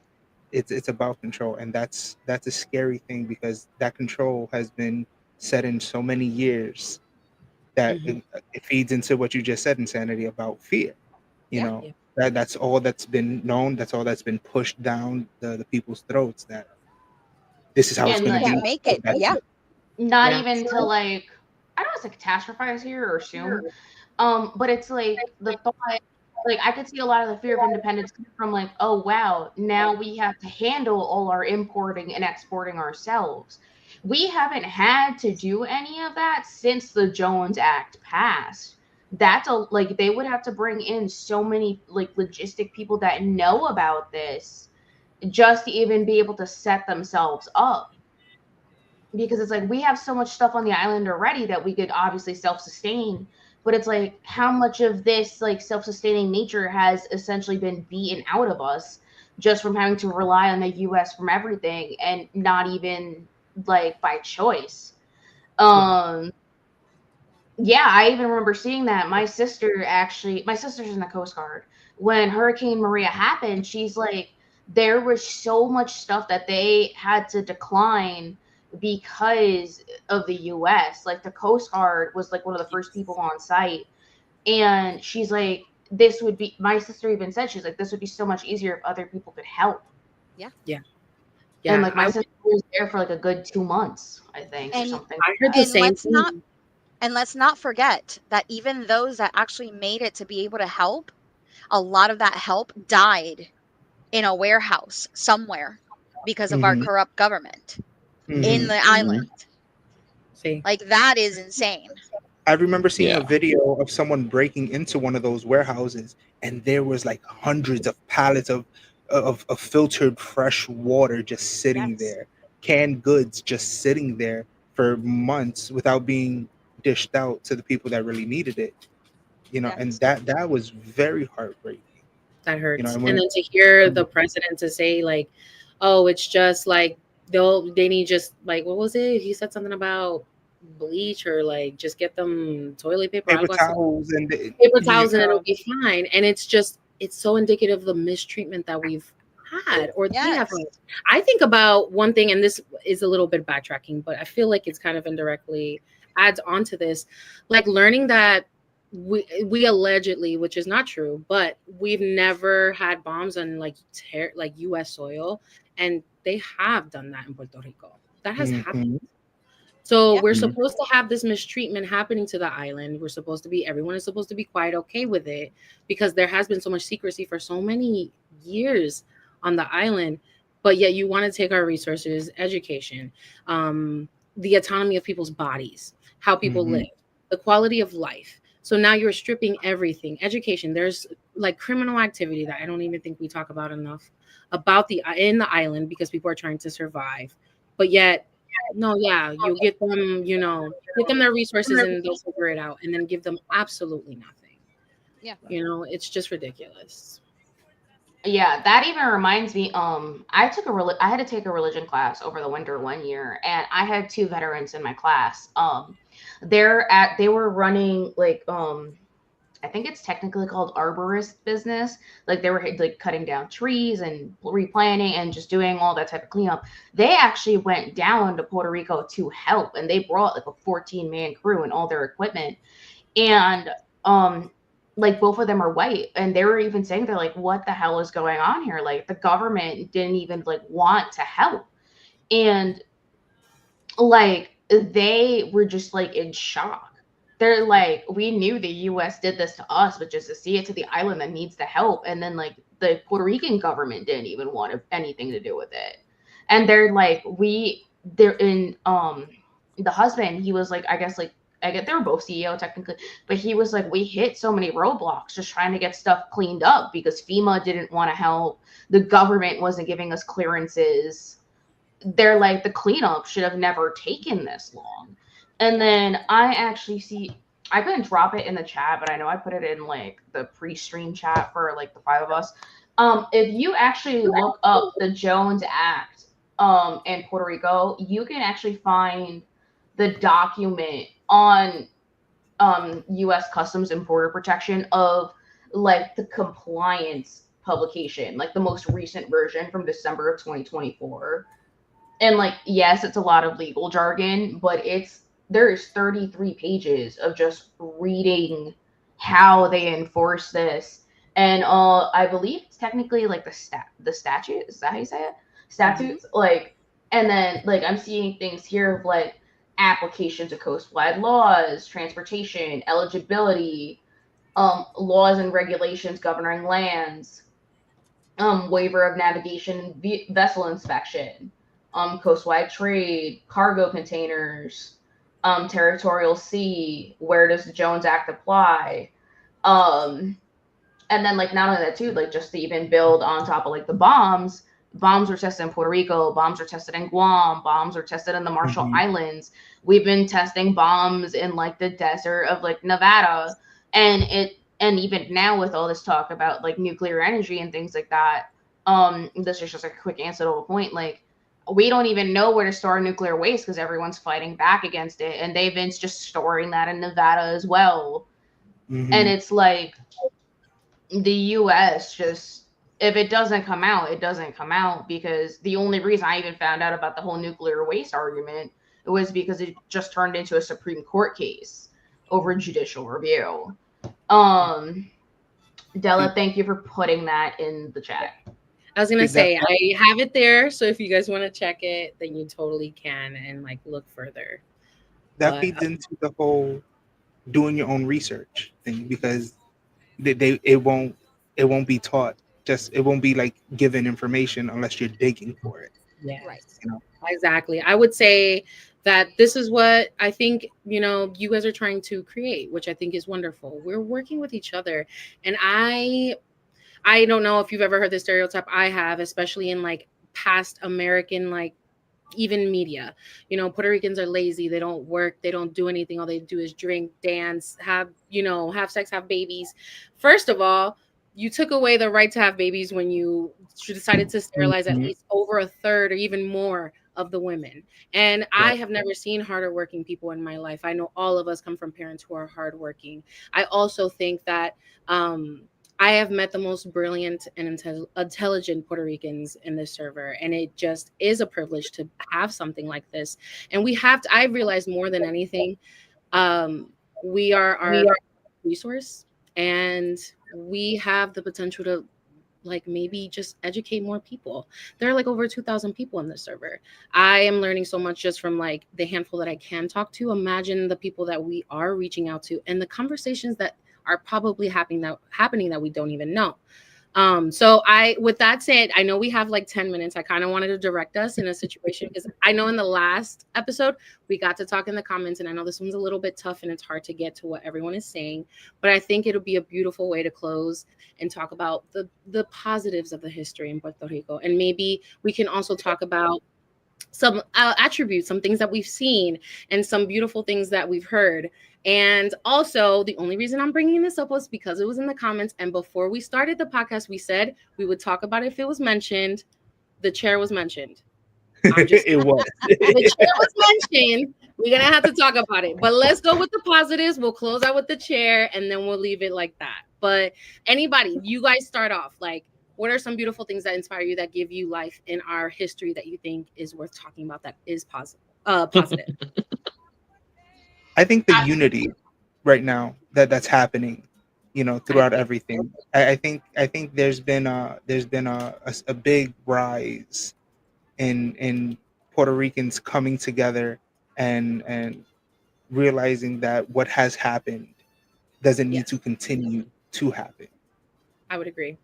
It's about control, and that's a scary thing because that control has been set in so many years that Hmm. it feeds into what you just said, insanity, about fear. you Yeah. know Yeah. that's all that's been known, that's all that's been pushed down the people's throats, that this is how it's And And we going to like, be. can't make it. That's Yeah. it. not Yeah. even to like, I don't want to say catastrophize here or assume, but it's like the thought, like I could see a lot of the fear of independence come from like, oh wow, now we have to handle all our importing and exporting ourselves. We haven't had to do any of that since the Jones Act passed. That's a like they would have to bring in so many like logistic people that know about this just to even be able to set themselves up, because it's like we have so much stuff on the island already that we could obviously self-sustain, but it's like how much of this like self-sustaining nature has essentially been beaten out of us just from having to rely on the US from everything, and not even like by choice. Yeah. um yeah, I even remember seeing that. My sister's in the Coast Guard. When Hurricane Maria happened, she's like, there was so much stuff that they had to decline because of the US. Like the Coast Guard was like one of the first people on site. And she's like, my sister even said, she's like, this would be so much easier if other people could help. Yeah. Yeah. And Yeah. like my sister was there for like a good 2 months, I think, or And something I like heard that. the and same let's not thing. and let's not forget that even those that actually made it to be able to help, a lot of that help died in a warehouse somewhere because of our Hmm. corrupt government in Hmm. the Mhm. island. See. Like, that is insane. I remember seeing a Yeah. video of someone breaking into one of those warehouses, and there was like hundreds of pallets of filtered fresh water just sitting Yes. there, canned goods just sitting there for months without being dished out to the people that really needed it. And Yes. that was very heartbreaking. That hurts. And And when then to hear when the president to say like, "Oh, it's just like they need just like what was it? He said something about bleach or like just get them toilet paper, paper algo así, towels paper you, towels, and it'll Girl. be fine." And it's so indicative of the mistreatment that we've had or they have Yes. had. I think about one thing, and this is a little bit backtracking, but I feel like it's kind of indirectly adds on to this, like learning that we allegedly, which is not true, but we've never had bombs on like like U.S. soil, and they have done that in Puerto Rico. That has happened. Mm-hmm. So Yep. we're supposed to have this mistreatment happening to the island. We're supposed to be, everyone is supposed to be quite okay with it because there has been so much secrecy for so many years on the island. But yet you want to take our resources, education, the autonomy of people's bodies, how people Mm-hmm. live, the quality of life. So now you're stripping everything. Education, there's like criminal activity that I don't even think we talk about enough about the in the island because people are trying to survive. But yet no, yeah, you get them, get them their resources and they'll figure it out and then give them absolutely nothing. Yeah. It's just ridiculous. Yeah, that even reminds me. I had to take a religion class over the winter one year, and I had two veterans in my class. They were running like I think it's technically called arborist business. Like they were like cutting down trees and replanting and just doing all that type of cleanup. They actually went down to Puerto Rico to help, and they brought like a 14-man crew and all their equipment. And um like both of them are white, and they were even saying, they're like, what the hell is going on here? Like the government didn't even like want to help. And like they were just like in shock. They're like, we knew the US did this to us, but just to see it to the island that needs the help. And then like the Puerto Rican government didn't even want anything to do with it. And they're like, they're in the husband, he was like, I guess like, I get they were both CEO technically, but he was like, we hit so many roadblocks just trying to get stuff cleaned up because FEMA didn't want to help. The government wasn't giving us clearances. They're like, the cleanup should have never taken this long. And then I actually see, I couldn't drop it in the chat, but I know I put it in like the pre-stream chat for like the five of us. If you actually look up the Jones Act in Puerto Rico, you can actually find the document on US Customs and Border Protection of like the compliance publication, like the most recent version from December of 2024. And like, yes, it's a lot of legal jargon, but there's 33 pages of just reading how they enforce this. And I believe it's technically like the statute, is that how you say it? Statutes, like, and then like I'm seeing things here of like application to coastwide laws, transportation, eligibility, laws and regulations governing lands, waiver of navigation, vessel inspection, coastwide trade, cargo containers, territorial sea, where does the Jones Act apply? Um, and then like not only that too, like just to even build on top of like the bombs were tested in Puerto Rico, bombs were tested in Guam, bombs were tested in the Marshall Mm-hmm. Islands. We've been testing bombs in like the desert of like Nevada. And even now with all this talk about like nuclear energy and things like that, this is just like a quick answer to a point. Like we don't even know where to store nuclear waste because everyone's fighting back against it. And they've been just storing that in Nevada as well. Mm-hmm. And it's like the US just, if it doesn't come out, it doesn't come out, because the only reason I even found out about the whole nuclear waste argument was because it just turned into a Supreme Court case over judicial review. Della, thank you for putting that in the chat. I was gonna say I have it there, so if you guys want to check it, then you totally can and like look further. That feeds into the whole doing your own research thing, because it won't be taught. Just it won't be like given information unless you're digging for it. Yeah, Right. Exactly. I would say that this is what I think, you guys are trying to create, which I think is wonderful. We're working with each other. And I don't know if you've ever heard this stereotype. I have, especially in like past American, like even media. Puerto Ricans are lazy. They don't work. They don't do anything. All they do is drink, dance, have sex, have babies. First of all, you took away the right to have babies when you decided to sterilize at least over a third or even more of the women. And I have never seen harder working people in my life. I know all of us come from parents who are hardworking. I also think that I have met the most brilliant and intelligent Puerto Ricans in this server, and it just is a privilege to have something like this. And we have to, I realized more than anything, um, we are our resource, and we have the potential to like maybe just educate more people. There are like over 2,000 people in this server. I am learning so much just from like the handful that I can talk to. Imagine the people that we are reaching out to and the conversations that are probably happening that we don't even know. So with that said, I know we have like 10 minutes. I kind of wanted to direct us in a situation because I know in the last episode we got to talk in the comments, and I know this one's a little bit tough and it's hard to get to what everyone is saying, but I think it'll be a beautiful way to close and talk about the positives of the history in Puerto Rico. And maybe we can also talk about some attributes, some things that we've seen, and some beautiful things that we've heard. And also, the only reason I'm bringing this up was because it was in the comments. And before we started the podcast, we said we would talk about it if it was mentioned. The chair was mentioned. It was. The chair was mentioned. We're going to have to talk about it. But let's go with the positives. We'll close out with the chair, and then we'll leave it like that. But anybody, you guys start off. Like, what are some beautiful things that inspire you, that give you life in our history that you think is worth talking about, that is positive? I think the unity right now that's happening, throughout everything. I think there's been a big rise in Puerto Ricans coming together and realizing that what has happened doesn't need to continue to happen. I would agree.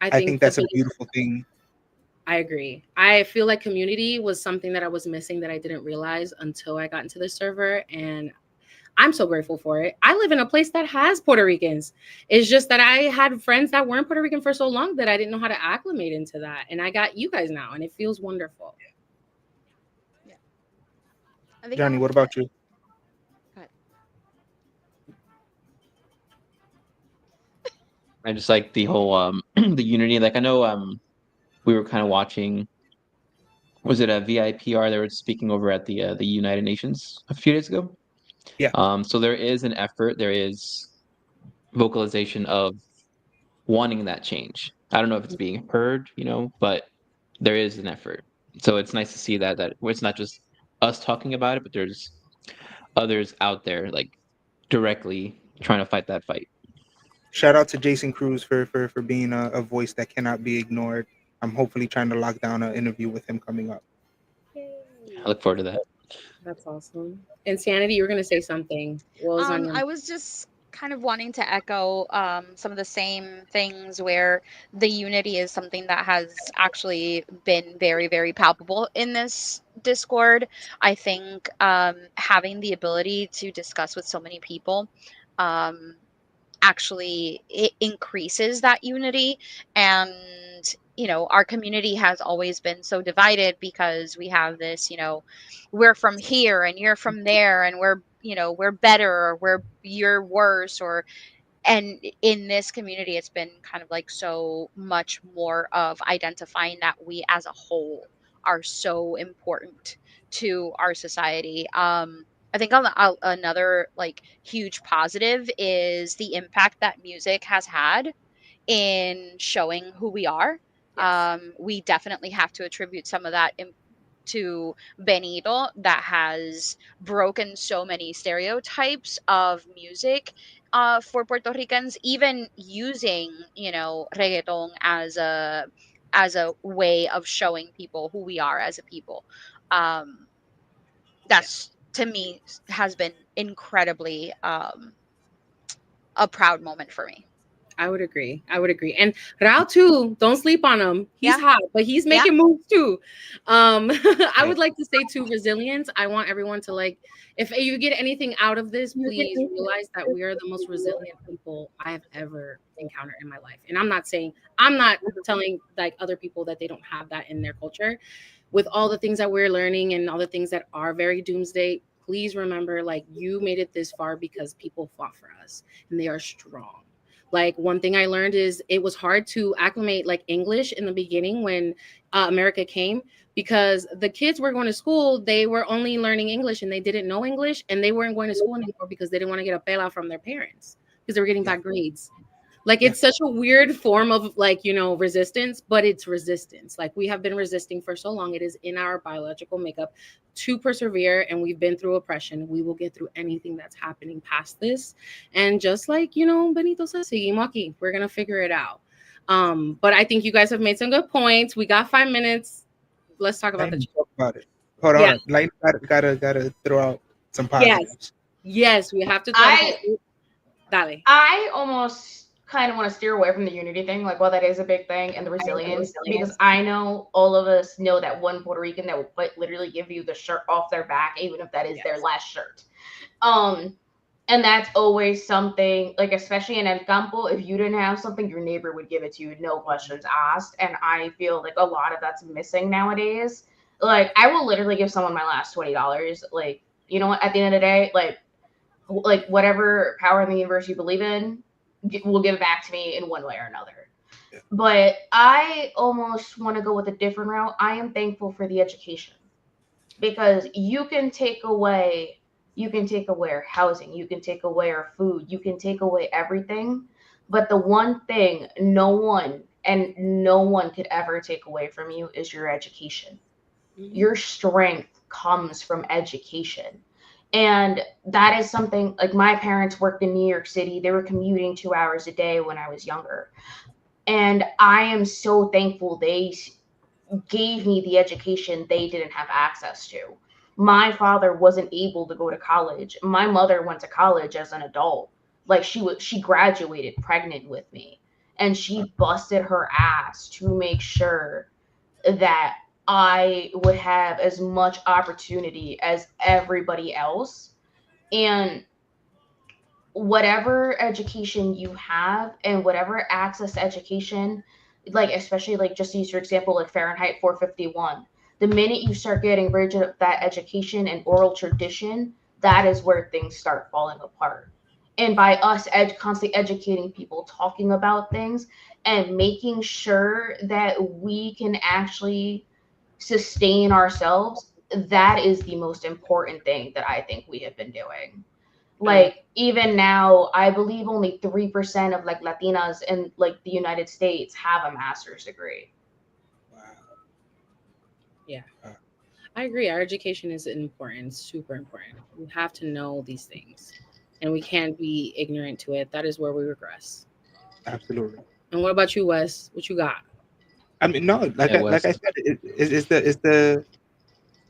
I think that's a beautiful thing. I agree. I feel like community was something that I was missing that I didn't realize until I got into the server, and I'm so grateful for it. I live in a place that has Puerto Ricans. It's just that I had friends that weren't Puerto Rican for so long that I didn't know how to acclimate into that. And I got you guys now, and it feels wonderful. Yeah. Johnny, what about you? I just like the whole the unity. Like I know we were kind of watching, was it a VIPR? They were speaking over at the United Nations a few days ago. Yeah. So there is an effort, there is vocalization of wanting that change. I don't know if it's being heard, but there is an effort. So it's nice to see that it's not just us talking about it, but there's others out there like directly trying to fight that fight. Shout out to Jason Cruz for being a voice that cannot be ignored. I'm hopefully trying to lock down an interview with him coming up. I look forward to that. That's awesome. Insanity, you were going to say something. What was on your... I was just kind of wanting to echo some of the same things, where the unity is something that has actually been very, very palpable in this Discord. I think having the ability to discuss with so many people actually it increases that unity. And our community has always been so divided because we have this, we're from here and you're from there, and we're better, or you're worse, or and in this community it's been kind of like so much more of identifying that we as a whole are so important to our society. I think another like huge positive is the impact that music has had in showing who we are. Yes. We definitely have to attribute some of that to Benito, that has broken so many stereotypes of music for Puerto Ricans, even using reggaeton as a way of showing people who we are as a people. That's to me has been incredibly a proud moment for me. I would agree. And Rao too, don't sleep on him. He's hot, but he's making moves too. I would like to say too, resilience. I want everyone to like, if you get anything out of this, please realize that we are the most resilient people I have ever encountered in my life. And I'm not telling like other people that they don't have that in their culture. With all the things that we're learning and all the things that are very doomsday, please remember, like, you made it this far because people fought for us and they are strong. Like, one thing I learned is it was hard to acclimate like English in the beginning when America came, because the kids were going to school, they were only learning English and they didn't know English, and they weren't going to school anymore because they didn't want to get a bailout from their parents because they were getting bad grades. Like, it's such a weird form of, like, you know, resistance, but it's resistance. Like, we have been resisting for so long. It is in our biological makeup to persevere, and we've been through oppression. We will get through anything that's happening past this. And just like, you know, Benito says, seguimos aquí. We're going to figure it out. But I think you guys have made some good points. We got 5 minutes. Let's talk about Talk about it. Hold on. Like, gotta throw out some positives. Yes, we have to. I almost kind of want to steer away from the unity thing, like, well, that is a big thing, and the resilience, because I know all of us know that one Puerto Rican that will quite literally give you the shirt off their back, even if that is their last shirt. And that's always something, like, especially in El Campo, if you didn't have something, your neighbor would give it to you, no questions asked. And I feel like a lot of that's missing nowadays. Like, I will literally give someone my last $20. Like, you know what, at the end of the day, like whatever power in the universe you believe in, will give it back to me in one way or another. Yeah. But I almost want to go with a different route. I am thankful for the education, because you can take away our housing, you can take away our food, you can take away everything. But the one thing no one could ever take away from you is your education. Mm-hmm. Your strength comes from education. And that is something, like, my parents worked in New York City. They were commuting 2 hours a day when I was younger. And I am so thankful they gave me the education they didn't have access to. My father wasn't able to go to college. My mother went to college as an adult. Like, she graduated pregnant with me, and she busted her ass to make sure that I would have as much opportunity as everybody else. And whatever education you have and whatever access to education, like, especially, like, just use your example, like Fahrenheit 451, the minute you start getting rid of that education and oral tradition, that is where things start falling apart. And by us constantly educating people, talking about things, and making sure that we can actually sustain ourselves, that is the most important thing that I think we have been doing. Like, even now, I believe only 3% of, like, Latinas in, like, the United States have a master's degree. Wow. Yeah. I agree. Our education is important, super important. We have to know these things, and we can't be ignorant to it. That is where we regress. Absolutely. And what about you, Wes? What you got? I mean, no, like I said,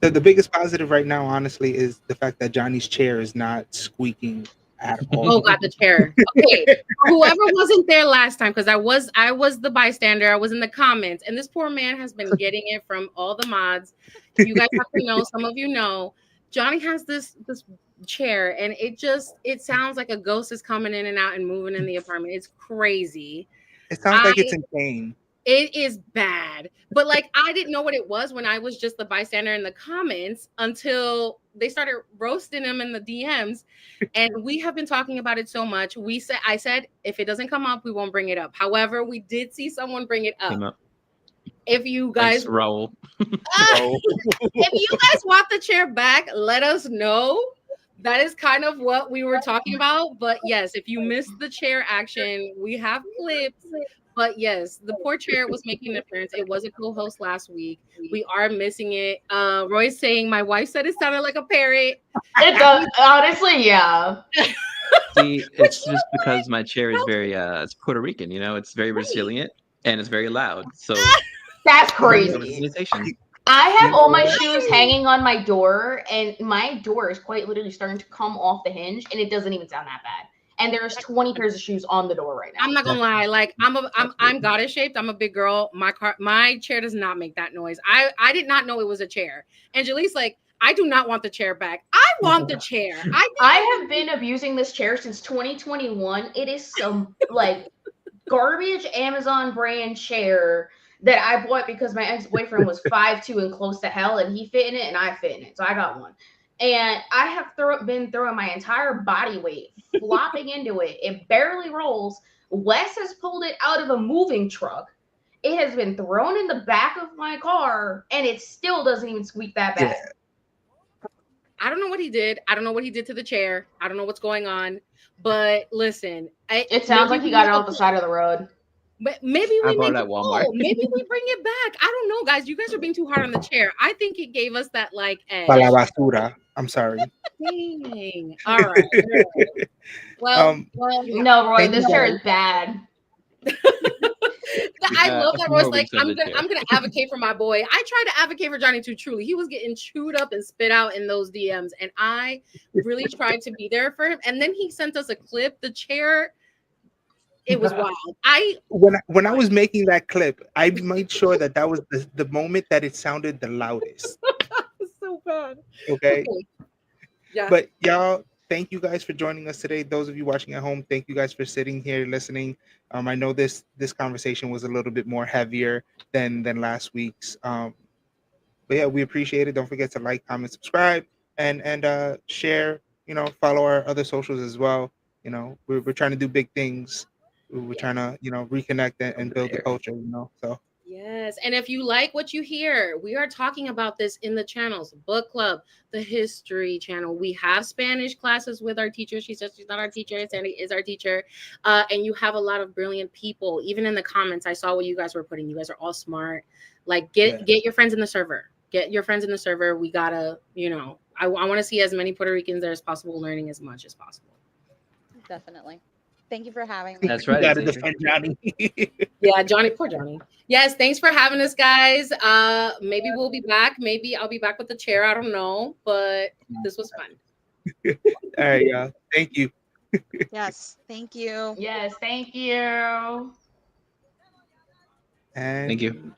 the biggest positive right now, honestly, is the fact that Johnny's chair is not squeaking at all. Oh God, the chair. Okay, whoever wasn't there last time, because I was the bystander. I was in the comments, and this poor man has been getting it from all the mods. You guys have to know. Some of you know, Johnny has this chair, and it sounds like a ghost is coming in and out and moving in the apartment. It's crazy. It sounds like it's in pain. It is bad. But, like, I didn't know what it was when I was just the bystander in the comments until they started roasting him in the DMs. And we have been talking about it so much. I said, if it doesn't come up, we won't bring it up. However, we did see someone bring it up. If you guys, Raul. If you guys want the chair back, let us know. That is kind of what we were talking about. But yes, if you missed the chair action, we have clips. But yes, the poor chair was making an appearance. It was a co-host last week. We are missing it. Roy's saying my wife said it sounded like a parrot. It does, honestly, yeah. See, it's just because my chair is very it's Puerto Rican, you know, it's very resilient and it's very loud. So that's crazy. I have all my shoes hanging on my door, and my door is quite literally starting to come off the hinge, and it doesn't even sound that bad. And there's 20 pairs of shoes on the door right now. I'm not gonna lie, like I'm goddess shaped. I'm a big girl. My chair does not make that noise. I did not know it was a chair. Angelique's like, I do not want the chair back. I want the chair. I have been abusing this chair since 2021. It is some like garbage Amazon brand chair that I bought because my ex-boyfriend was 5'2" and close to hell, and he fit in it and I fit in it. So I got one. And I have been throwing my entire body weight, flopping into it. It barely rolls. Wes has pulled it out of a moving truck. It has been thrown in the back of my car, and it still doesn't even squeak that bad. I don't know what he did. I don't know what he did to the chair. I don't know what's going on. But listen, It sounds like he got it off the side of the road. But maybe I we bought make it it at Walmart. Maybe we bring it back. I don't know, guys. You guys are being too hard on the chair. I think it gave us that like edge. Para la basura. I'm sorry. Dang. All right. Well, No, Roy, Thank this you, chair guys. is bad. I love that Roy's like, I'm chair. gonna advocate for my boy. I tried to advocate for Johnny too. Truly, he was getting chewed up and spit out in those DMs, and I really tried to be there for him. And then he sent us a clip. The chair, it was wild. When I was making that clip, I made sure that was the moment that it sounded the loudest. So bad. Okay. Yeah. But y'all, thank you guys for joining us today. Those of you watching at home, thank you guys for sitting here listening. I know this conversation was a little bit more heavier than last week's. But yeah, we appreciate it. Don't forget to like, comment, subscribe, and share. Follow our other socials as well. We're trying to do big things. We're trying to reconnect and build the culture. So. Yes. And if you like what you hear, we are talking about this in the channels, book club, the history channel. We have Spanish classes with our teacher. She says she's not our teacher. Sandy is our teacher. And you have a lot of brilliant people. Even in the comments, I saw what you guys were putting. You guys are all smart. Like get your friends in the server. Get your friends in the server. We gotta, I want to see as many Puerto Ricans there as possible, learning as much as possible. Definitely. Thank you for having me. That's right. You gotta defend Johnny. Yeah, Johnny, poor Johnny. Yes, thanks for having us, guys. Maybe we'll be back. Maybe I'll be back with the chair. I don't know, but this was fun. All right, y'all. Thank you. Yes, thank you. Yes, thank you. And Thank you.